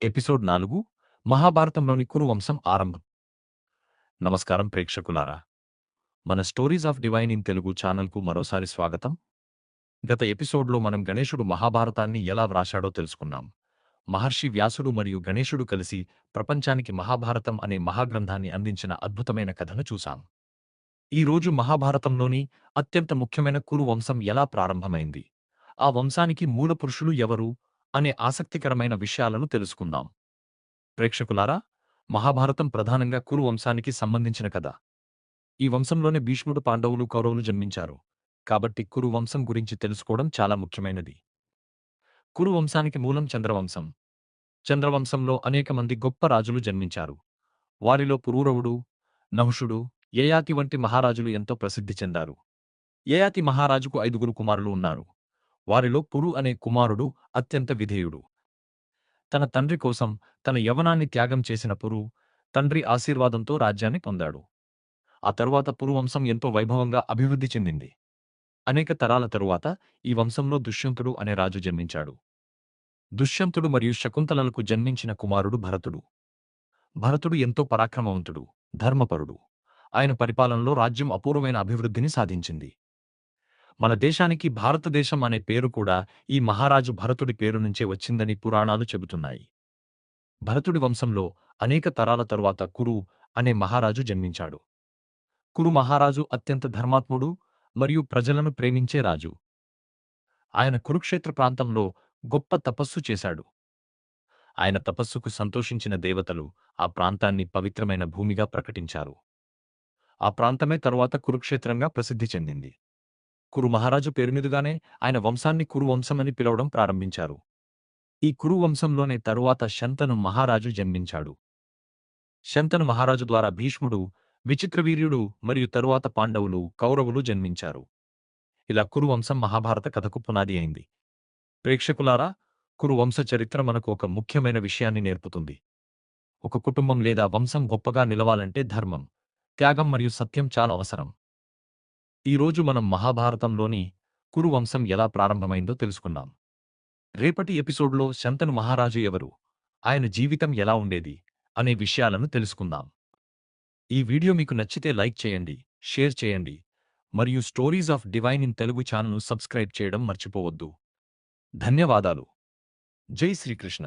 Episode 4 మహాభారతంలోని కురు వంశం ఆరంభం. నమస్కారం ప్రేక్షకులారా. మన stories of divine in Telugu ఛానల్కు మరోసారి స్వాగతం. గత ఎపిసోడ్లో మనం గణేశుడు మహాభారతాన్ని ఎలా వ్రాశాడో తెలుసుకున్నాం. మహర్షి వ్యాసుడు మరియు గణేశుడు కలిసి ప్రపంచానికి మహాభారతం అనే మహాగ్రంథాన్ని అందించిన అద్భుతమైన కథను చూశాం. ఈ రోజు మహాభారతంలోని అత్యంత ముఖ్యమైన కురు వంశం ఎలా ప్రారంభమైంది, ఆ వంశానికి మూల పురుషులు ఎవరు అనే ఆసక్తికరమైన విషయాలను తెలుసుకుందాం. ప్రేక్షకులారా, మహాభారతం ప్రధానంగా కురు వంశానికి సంబంధించిన కథ. ఈ వంశంలోనే భీష్ముడు, పాండవులు, కౌరవులు జన్మించారు. కాబట్టి కురు వంశం గురించి తెలుసుకోవడం చాలా ముఖ్యమైనది. కురు వంశానికి మూలం చంద్రవంశం. చంద్రవంశంలో అనేక మంది గొప్ప రాజులు జన్మించారు. వారిలో పురూరవుడు, నహుషుడు, యయాతి వంటి మహారాజులు ఎంతో ప్రసిద్ధి చెందారు. యయాతి మహారాజుకు 5 కుమారులు ఉన్నారు. వారిలో పురు అనే కుమారుడు అత్యంత విధేయుడు. తన తండ్రి కోసం తన యవ్వనాన్ని త్యాగం చేసిన పురు, తండ్రి ఆశీర్వాదంతో రాజ్యాన్ని పొందాడు. ఆ తరువాత పురు వంశం ఎంతో వైభవంగా అభివృద్ధి చెందింది. అనేక తరాల తరువాత ఈ వంశంలో దుష్యంతుడు అనే రాజు జన్మించాడు. దుష్యంతుడు మరియు శకుంతలలకు జన్మించిన కుమారుడు భరతుడు. భరతుడు ఎంతో పరాక్రమవంతుడు, ధర్మపరుడు. ఆయన పరిపాలనలో రాజ్యం అపూర్వమైన అభివృద్ధిని సాధించింది. మన దేశానికి భారతదేశం అనే పేరు కూడా ఈ మహారాజు భరతుడి పేరు నుంచే వచ్చిందని పురాణాలు చెబుతున్నాయి. భరతుడి వంశంలో అనేక తరాల తరువాత కురు అనే మహారాజు జన్మించాడు. కురు మహారాజు అత్యంత ధర్మాత్ముడు మరియు ప్రజలను ప్రేమించే రాజు. ఆయన కురుక్షేత్ర ప్రాంతంలో గొప్ప తపస్సు చేశాడు. ఆయన తపస్సుకు సంతోషించిన దేవతలు ఆ ప్రాంతాన్ని పవిత్రమైన భూమిగా ప్రకటించారు. ఆ ప్రాంతమే తరువాత కురుక్షేత్రంగా ప్రసిద్ధి చెందింది. కురు మహారాజు పేరుమీదుగానే ఆయన వంశాన్ని కురు వంశమని పిలవడం ప్రారంభించారు. ఈ కురు వంశంలోనే తరువాత శంతను మహారాజు జన్మించాడు. శంతను మహారాజు ద్వారా భీష్ముడు, విచిత్రవీర్యుడు మరియు తరువాత పాండవులు, కౌరవులు జన్మించారు. ఇలా కురు వంశం మహాభారత కథకు పునాది అయింది. ప్రేక్షకులారా, కురు వంశ చరిత్ర మనకు ఒక ముఖ్యమైన విషయాన్ని నేర్పుతుంది. ఒక కుటుంబం లేదా వంశం గొప్పగా నిలవాలంటే ధర్మం, త్యాగం మరియు సత్యం చాలా అవసరం. ఈ రోజు మనం మహాభారతంలోని కురు వంశం ఎలా ప్రారంభమైందో తెలుసుకున్నాం. రేపటి ఎపిసోడ్లో శంతను మహారాజు ఎవరు, ఆయన జీవితం ఎలా ఉండేది అనే విషయాలను తెలుసుకుందాం. ఈ వీడియో మీకు నచ్చితే లైక్ చేయండి, షేర్ చేయండి మరియు stories of divine in Telugu ఛానల్ను సబ్స్క్రైబ్ చేయడం మర్చిపోవద్దు. ధన్యవాదాలు. జై శ్రీకృష్ణ.